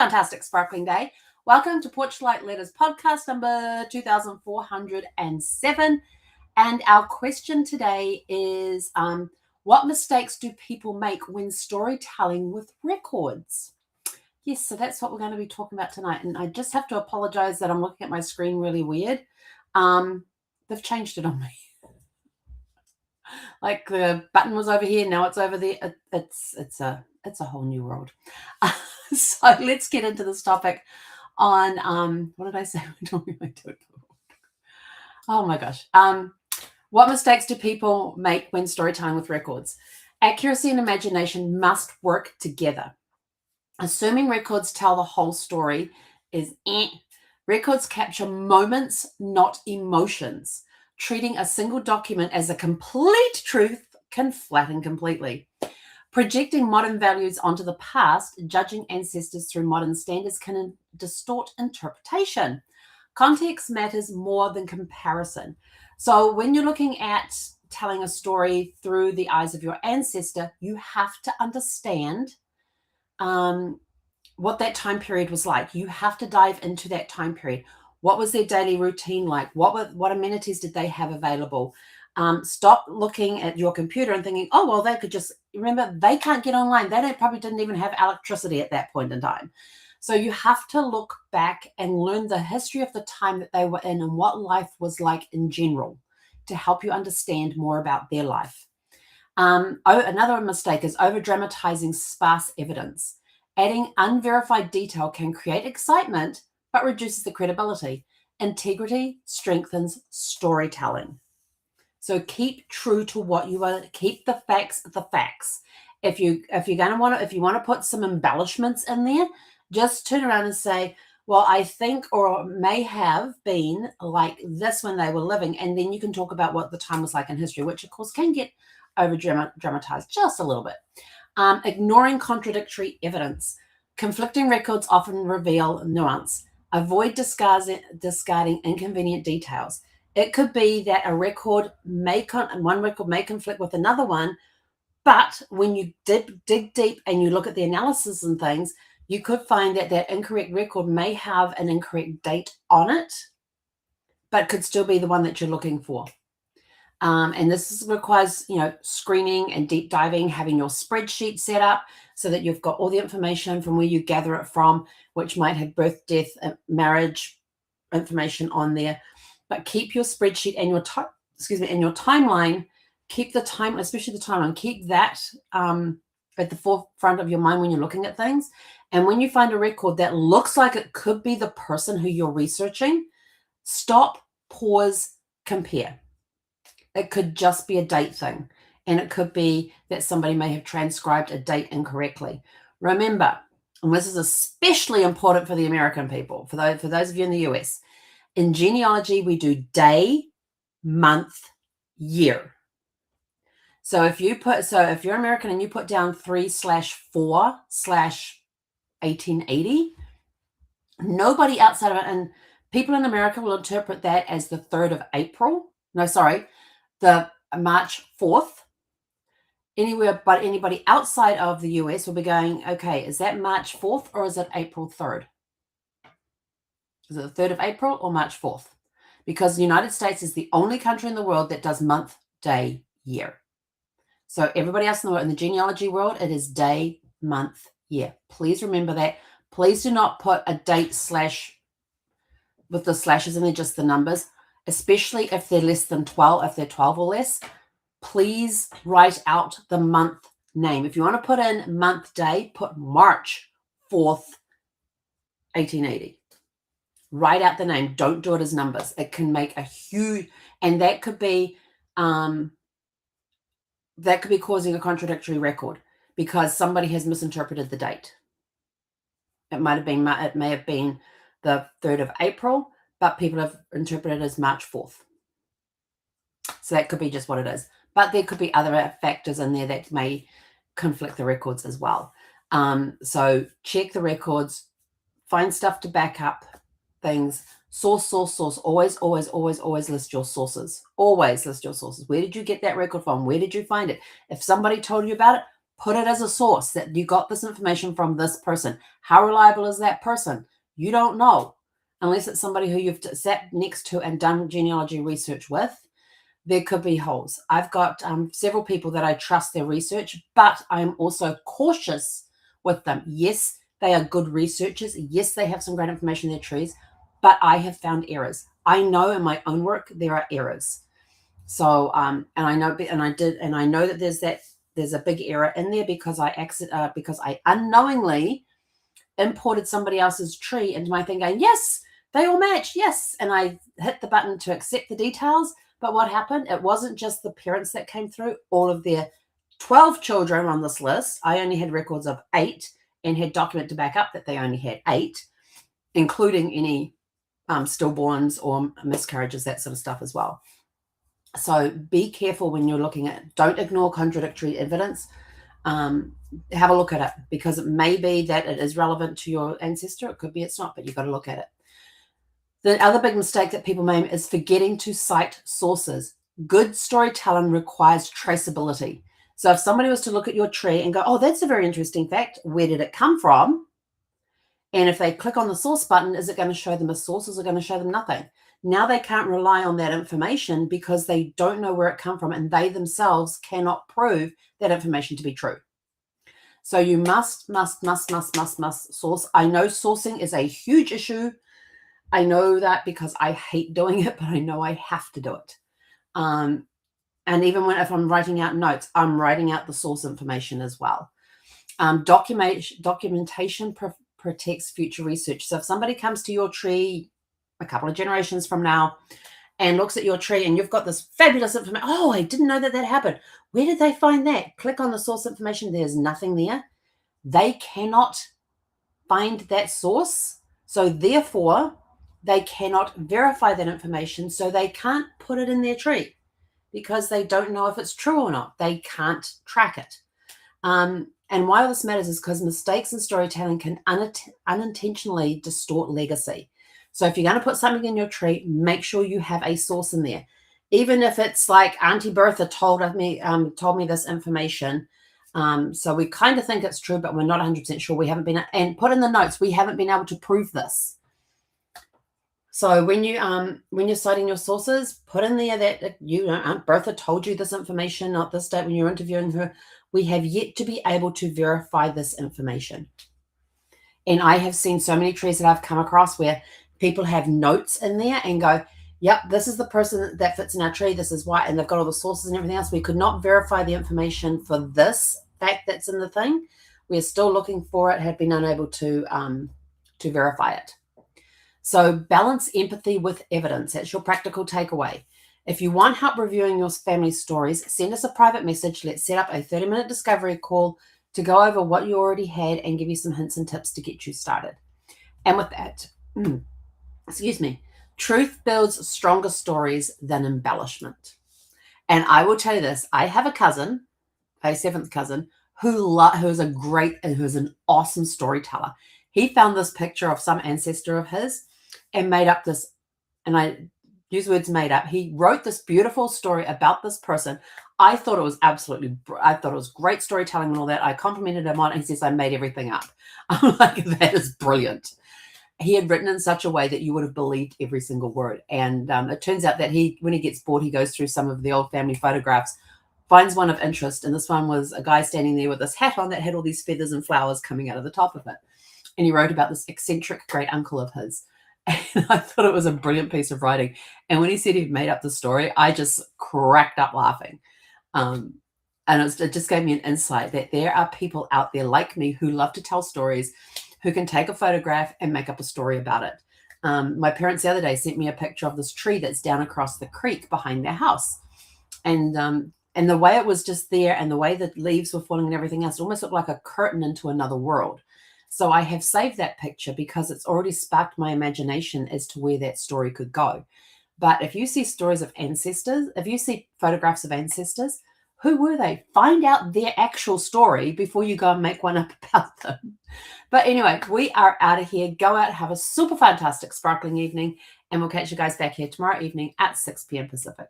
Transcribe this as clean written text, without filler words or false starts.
Fantastic sparkling day. Welcome to Porchlight Letters podcast number 2407. And our question today is what mistakes do people make when storytelling with records? Yes, so that's what we're going to be talking about tonight. And I just have to apologize that I'm looking at my screen really weird. They've changed it on me. Like the button was over here, now it's over there. It's a whole new world. So let's get into this topic on what did I say? Oh my gosh. What mistakes do people make when storytelling with records? Accuracy and imagination must work together. Assuming records tell the whole story is Records capture moments, not emotions. Treating a single document as a complete truth can flatten completely. Projecting modern values onto the past, judging ancestors through modern standards can distort interpretation. Context matters more than comparison. So when you're looking at telling a story through the eyes of your ancestor, you have to understand what that time period was like. You have to dive into that time period. What was their daily routine like? What amenities did they have available? Stop looking at your computer and thinking, oh, well, they could just, remember, they can't get online. They probably didn't even have electricity at that point in time. So you have to look back and learn the history of the time that they were in and what life was like in general to help you understand more about their life. Another mistake is over-dramatizing sparse evidence. Adding unverified detail can create excitement, but reduces the credibility. Integrity strengthens storytelling. So keep true to what you are. Keep the facts the facts. If you want to put some embellishments in there, just turn around and say, well, I think or may have been like this when they were living, and then you can talk about what the time was like in history, which of course can get over dramatized just a little bit. Ignoring contradictory evidence. Conflicting records often reveal nuance. Avoid discarding inconvenient details. It could be that one record may conflict with another one, but when you dig deep and you look at the analysis and things, you could find that that incorrect record may have an incorrect date on it, but could still be the one that you're looking for. And this requires, screening and deep diving, having your spreadsheet set up so that you've got all the information from where you gather it from, which might have birth, death, marriage information on there. But keep your spreadsheet and your timeline. Keep the time, especially the timeline. Keep that at the forefront of your mind when you're looking at things. And when you find a record that looks like it could be the person who you're researching, stop, pause, compare. It could just be a date thing. And it could be that somebody may have transcribed a date incorrectly. Remember, and this is especially important for the American people, for those of you in the US, in genealogy, we do day, month, year. So if you're American and you put down 3/4/1880, nobody outside of it, and people in America will interpret that as the 3rd of April. No, sorry, the March 4th. But anybody outside of the US will be going, okay, is that March 4th or is it April 3rd? Is it the 3rd of April or March 4th? Because the United States is the only country in the world that does month, day, year. So everybody else in the world, in the genealogy world, it is day, month, year. Please remember that. Please do not put a date / with the slashes and they're just the numbers, especially if they're less than 12, if they're 12 or less. Please write out the month name. If you want to put in month, day, put March 4th, 1880. Write out the name. Don't do it as numbers. It can make a huge, and that could be causing a contradictory record because somebody has misinterpreted the date. It may have been the 3rd of April, but people have interpreted it as March 4th. So that could be just what it is. But there could be other factors in there that may conflict the records as well. So check the records, find stuff to back up things. Source. Always list your sources. Always list your sources. Where did you get that record from? Where did you find it? If somebody told you about it, Put it as a source that you got this information from this person. How reliable is that person? You don't know, unless it's somebody who you've sat next to and done genealogy research with. There could be holes. I've got several people that I trust their research, but I'm also cautious with them. Yes, they are good researchers. Yes, they have some great information in their trees, but I have found errors. I know in my own work there are errors. So, and I know, and I know that there's a big error in there because I unknowingly imported somebody else's tree into my thing, going, yes, they all match, yes, and I hit the button to accept the details. But what happened? It wasn't just the parents that came through. All of their 12 children on this list, I only had records of 8 and had document to back up that they only had 8, including any stillborns or miscarriages, that sort of stuff as well. So be careful when you're looking at, don't ignore contradictory evidence. Have a look at it, because it may be that it is relevant to your ancestor. It could be it's not, but you've got to look at it. The other big mistake that people make is forgetting to cite sources. Good storytelling requires traceability. So if somebody was to look at your tree and go, oh, that's a very interesting fact, where did it come from? And if they click on the source button, is it going to show them a source, or is it going to show them nothing? Now they can't rely on that information because they don't know where it come from, and they themselves cannot prove that information to be true. So you must source. I know sourcing is a huge issue. I know that because I hate doing it, but I know I have to do it. And even if I'm writing out notes, I'm writing out the source information as well. Documentation protects future research. So if somebody comes to your tree a couple of generations from now and looks at your tree and you've got this fabulous information, oh, I didn't know that happened. Where did they find that? Click on the source information. There's nothing there. They cannot find that source. So therefore, they cannot verify that information. So they can't put it in their tree because they don't know if it's true or not. They can't track it. And why this matters is because mistakes in storytelling can unintentionally distort legacy. So if you're going to put something in your tree, make sure you have a source in there. Even if it's like Auntie Bertha told me this information. So we kind of think it's true, but we're not 100% sure. We haven't been, and put in the notes, we haven't been able to prove this. So when you're citing your sources, put in there that Aunt Bertha told you this information, not this date when you're interviewing her. We have yet to be able to verify this information. And I have seen so many trees that I've come across where people have notes in there and go, yep, this is the person that fits in our tree. This is why. And they've got all the sources and everything else. We could not verify the information for this fact that's in the thing. We're still looking for it, have been unable to verify it. So balance empathy with evidence. That's your practical takeaway. If you want help reviewing your family stories, send us a private message. Let's set up a 30-minute discovery call to go over what you already had and give you some hints and tips to get you started. And with that, truth builds stronger stories than embellishment. And I will tell you this, I have a cousin, a 7th cousin, who is an awesome storyteller. He found this picture of some ancestor of his and made up this, and I use words made up. He wrote this beautiful story about this person. I thought it was great storytelling and all that. I complimented him on it. He says, I made everything up. I'm like, that is brilliant. He had written in such a way that you would have believed every single word. And it turns out that when he gets bored, he goes through some of the old family photographs, finds one of interest. And this one was a guy standing there with this hat on that had all these feathers and flowers coming out of the top of it. And he wrote about this eccentric great uncle of his. And I thought it was a brilliant piece of writing. And when he said he'd made up the story, I just cracked up laughing. And it just gave me an insight that there are people out there like me who love to tell stories, who can take a photograph and make up a story about it. My parents the other day sent me a picture of this tree that's down across the creek behind their house. And the way it was just there and the way the leaves were falling and everything else, it almost looked like a curtain into another world. So I have saved that picture because it's already sparked my imagination as to where that story could go. But if you see stories of ancestors, if you see photographs of ancestors, who were they? Find out their actual story before you go and make one up about them. But anyway, we are out of here. Go out, have a super fantastic, sparkling evening, and we'll catch you guys back here tomorrow evening at 6 p.m. Pacific.